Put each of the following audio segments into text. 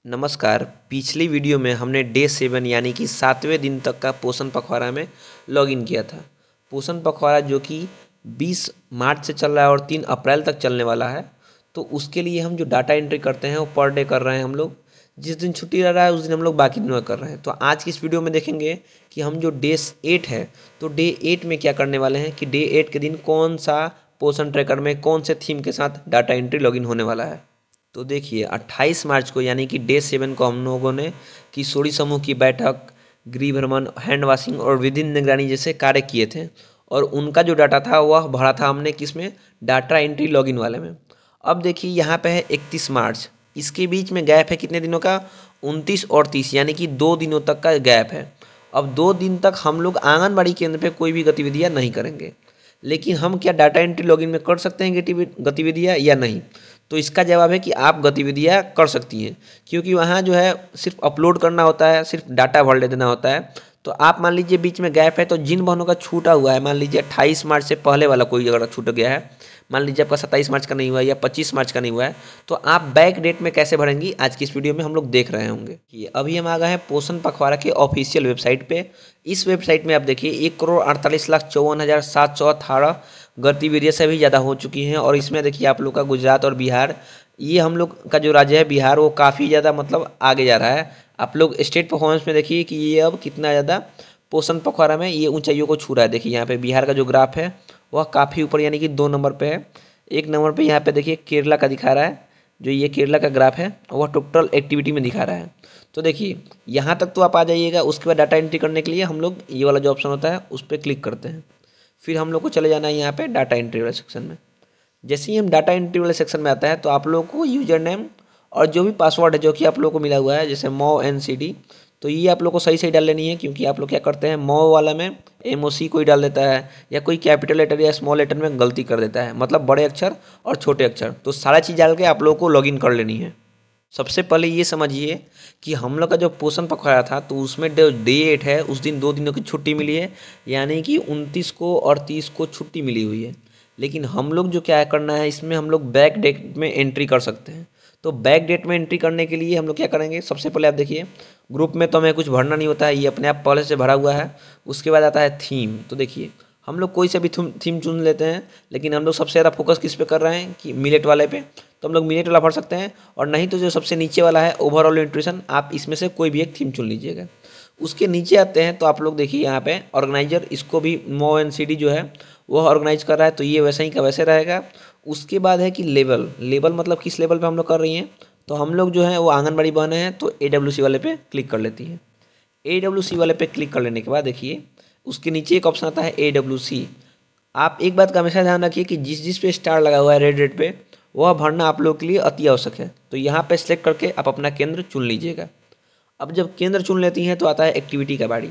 नमस्कार। पिछली वीडियो में हमने डे 7 यानी कि 7वें दिन तक का पोषण पखवाड़ा में लॉगिन किया था। पोषण पखवाड़ा जो कि 20 मार्च से चल रहा है और 3 अप्रैल तक चलने वाला है। तो उसके लिए हम जो डाटा एंट्री करते हैं वो पर डे कर रहे हैं हम लोग। जिस दिन छुट्टी रह रहा है उस दिन हम लोग बाकी दिनों में कर रहे हैं। तो आज की इस वीडियो में देखेंगे कि हम जो डे 8 है तो डे 8 में क्या करने वाले हैं कि डे 8 के दिन कौन सा पोषण ट्रैकर में कौन से थीम के साथ डाटा एंट्री लॉगिन होने वाला है। तो देखिए 28 मार्च को यानी कि डे 7 को हम लोगों ने किशोरी समूह की बैठक, गृह भ्रमण, हैंड वॉशिंग और विधिक निगरानी जैसे कार्य किए थे और उनका जो डाटा था वह भरा था हमने किसमें, डाटा एंट्री लॉगिन वाले में। अब देखिए यहाँ पे है 31 मार्च, इसके बीच में गैप है कितने दिनों का, 29 और 30 यानी कि 2 दिनों तक का गैप है। अब 2 दिन तक हम लोग आंगनबाड़ी केंद्र पे कोई भी गतिविधियाँ नहीं करेंगे, लेकिन हम क्या डाटा एंट्री लॉगिन में कर सकते हैं गतिविधियाँ या नहीं। तो इसका जवाब है कि आप गतिविधियाँ कर सकती हैं, क्योंकि वहाँ जो है सिर्फ अपलोड करना होता है, सिर्फ डाटा भर देना होता है। तो आप मान लीजिए बीच में गैप है, तो जिन बहनों का छूटा हुआ है, मान लीजिए 28 मार्च से पहले वाला कोई अगर छूट गया है, मान लीजिए आपका 27 मार्च का नहीं हुआ है या 25 मार्च का नहीं हुआ है, तो आप बैक डेट में कैसे भरेंगी आज की इस वीडियो में हम लोग देख रहे होंगे। अभी हम आ गए हैं पोषण पखवाड़ा के ऑफिशियल वेबसाइट पे। इस वेबसाइट में आप देखिए 1,48,54,718 गतिविधियाँ से भी ज़्यादा हो चुकी हैं। और इसमें देखिए आप लोग का गुजरात और बिहार, ये हम लोग का जो राज्य है बिहार, वो काफ़ी ज़्यादा मतलब आगे जा रहा है। आप लोग स्टेट परफॉर्मेंस में देखिए कि ये अब कितना ज़्यादा पोषण पखवाड़ा में ये ऊंचाइयों को छू रहा है। देखिए यहाँ पे बिहार का जो ग्राफ है वह काफ़ी ऊपर यानी कि 2 नंबर पे है। 1 नंबर पे यहाँ पे देखिए केरला का दिखा रहा है, जो ये केरला का ग्राफ है वह टोटल एक्टिविटी में दिखा रहा है। तो देखिए यहाँ तक तो आप आ जाइएगा। उसके बाद डाटा एंट्री करने के लिए हम लोग ये वाला जो ऑप्शन होता है उस पर क्लिक करते हैं। फिर हम लोग को चले जाना है यहाँ पे डाटा एंट्री वाले सेक्शन में। जैसे ही हम डाटा एंट्री वाले सेक्शन में आता है तो आप लोगों को यूजर नेम और जो भी पासवर्ड है जो कि आप लोगों को मिला हुआ है, जैसे MONCD, तो ये आप लोग को सही डाल लेनी है। क्योंकि आप लोग क्या करते हैं, मो वाला में MOC कोई डाल देता है या कोई कैपिटल लेटर या स्मॉल लेटर में गलती कर देता है, मतलब बड़े अक्षर और छोटे अक्षर। तो सारा चीज़ डाल के आप लोगों को लॉगिन कर लेनी है। सबसे पहले ये समझिए कि हम लोग का जो पोषण पखवाड़ा था तो उसमें डे 8 है, उस दिन 2 दिनों की छुट्टी मिली है, यानी कि 29 को और 30 को छुट्टी मिली हुई है। लेकिन हम लोग जो क्या करना है, इसमें हम लोग बैक डेट में एंट्री कर सकते हैं। तो बैक डेट में एंट्री करने के लिए हम लोग क्या करेंगे, सबसे पहले आप देखिए ग्रुप में तो हमें कुछ भरना नहीं होता है, ये अपने आप पहले से भरा हुआ है। उसके बाद आता है थीम। तो देखिए हम लोग कोई से भी थीम चुन लेते हैं, लेकिन हम लोग सबसे ज़्यादा फोकस किस पे कर रहे हैं कि मिलेट वाले पे। तो हम लोग मिलेट वाला भर सकते हैं, और नहीं तो जो सबसे नीचे वाला है ओवरऑल न्यूट्रिशन, आप इसमें से कोई भी एक थीम चुन लीजिएगा। उसके नीचे आते हैं तो आप लोग देखिए यहाँ पे ऑर्गेनाइजर, इसको भी MONCD जो है वह ऑर्गेनाइज कर रहा है, तो ये वैसे ही का वैसे रहेगा। उसके बाद है कि लेवल मतलब किस लेवल पे हम लोग कर रही हैं, तो हम लोग जो है वो आंगनबाड़ी बहने हैं तो AWC वाले पे क्लिक कर लेती हैं। AWC वाले पे क्लिक कर लेने के बाद देखिए उसके नीचे एक ऑप्शन आता है AWC। आप एक बात का हमेशा ध्यान रखिए कि जिस पे स्टार लगा हुआ है रेड पे, वह भरना आप लोगों के लिए अति आवश्यक है। तो यहाँ पे सेलेक्ट करके आप अपना केंद्र चुन लीजिएगा। अब जब केंद्र चुन लेती हैं तो आता है एक्टिविटी का बारी।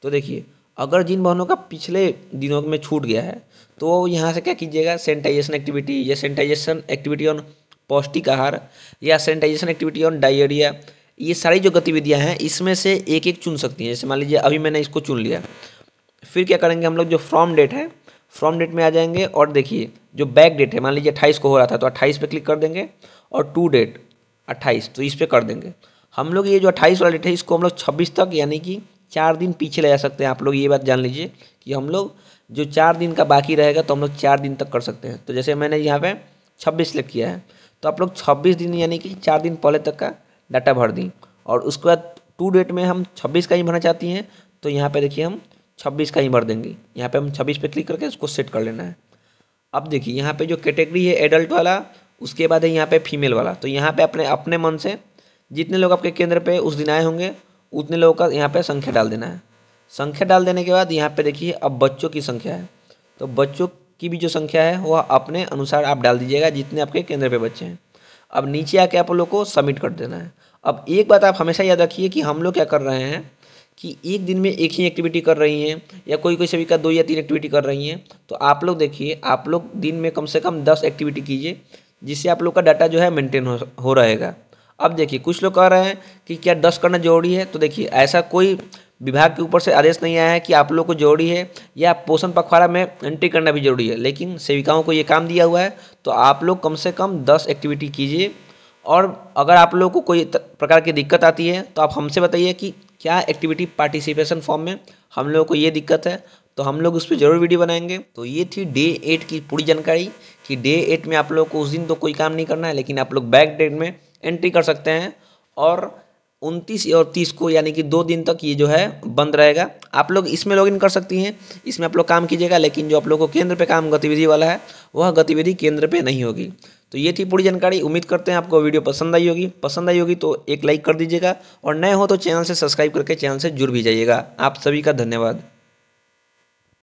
तो देखिए अगर जिन बहनों का पिछले दिनों में छूट गया है तो यहाँ से क्या कीजिएगा, सैनिटाइजेशन एक्टिविटी या सैनिटाइजेशन एक्टिविटी ऑन पौष्टिक आहार या सैनिटाइजेशन एक्टिविटी ऑन डायरिया, ये सारी जो गतिविधियाँ हैं इसमें से एक एक चुन सकती हैं। जैसे मान लीजिए अभी मैंने इसको चुन लिया। फिर क्या करेंगे हम लोग, जो फ्रॉम डेट है फ्रॉम डेट में आ जाएंगे, और देखिए जो बैक डेट है मान लीजिए 28 को हो रहा था तो 28 पे क्लिक कर देंगे, और टू डेट 28 तो इस पर कर देंगे। हम लोग ये जो 28 वाला डेट है इसको हम लोग 26 तक यानी कि 4 दिन पीछे ले जा सकते हैं। आप लोग ये बात जान लीजिए कि हम लोग जो 4 दिन का बाकी रहेगा तो हम लोग 4 दिन तक कर सकते हैं। तो जैसे मैंने यहाँ पे 26 सेलेक्ट किया है तो आप लोग 26 दिन यानी कि 4 दिन पहले तक का डाटा भर दी। और उसके बाद टू डेट में हम 26 का ही भरना चाहती हैं तो यहाँ पे देखिए हम 26 का ही भर देंगे। यहाँ पे हम 26 पे क्लिक करके उसको सेट कर लेना है। अब देखिए यहाँ पे जो कैटेगरी है एडल्ट वाला, उसके बाद है यहाँ पे फीमेल वाला। तो यहाँ पे अपने मन से जितने लोग आपके केंद्र पे उस दिन आए होंगे उतने लोगों का यहाँ पे संख्या डाल देना है। संख्या डाल देने के बाद यहाँ पे देखिए अब बच्चों की संख्या है, तो बच्चों की भी जो संख्या है वह अपने अनुसार आप डाल दीजिएगा जितने आपके केंद्र पे बच्चे हैं। अब नीचे आके आप लोग को सबमिट कर देना है। अब एक बात आप हमेशा याद रखिए कि हम लोग क्या कर रहे हैं कि एक दिन में एक ही एक्टिविटी कर रही हैं या कोई सभी का 2 या 3 एक्टिविटी कर रही हैं। तो आप लोग देखिए आप लोग दिन में कम से कम 10 एक्टिविटी कीजिए, जिससे आप लोग का डाटा जो है मेंटेन हो रहेगा। अब देखिए कुछ लोग कह रहे हैं कि क्या 10 करना जरूरी है, तो देखिए ऐसा कोई विभाग के ऊपर से आदेश नहीं आया है कि आप लोग को जरूरी है या पोषण पखवाड़ा में एंट्री करना भी जरूरी है, लेकिन सेविकाओं को ये काम दिया हुआ है। तो आप लोग कम से कम 10 एक्टिविटी कीजिए और अगर आप लोगों को कोई प्रकार की दिक्कत आती है तो आप हमसे बताइए कि क्या एक्टिविटी पार्टिसिपेशन फॉर्म में हम लोगों को ये दिक्कत है, तो हम लोग उस पर ज़रूर वीडियो बनाएंगे। तो ये थी डे 8 की पूरी जानकारी कि डे 8 में आप लोगों को उस दिन तो कोई काम नहीं करना है, लेकिन आप लोग बैक डेट में एंट्री कर सकते हैं। और 29 और 30 को यानी कि 2 दिन तक ये जो है बंद रहेगा। आप लोग इसमें लॉगिन कर सकती हैं, इसमें आप लोग काम कीजिएगा, लेकिन जो आप लोग को केंद्र पे काम गतिविधि वाला है वह गतिविधि केंद्र पे नहीं होगी। तो ये थी पूरी जानकारी। उम्मीद करते हैं आपको वीडियो पसंद आई होगी तो एक लाइक कर दीजिएगा और नए हो तो चैनल से सब्सक्राइब करके चैनल से जुड़ भी जाइएगा। आप सभी का धन्यवाद।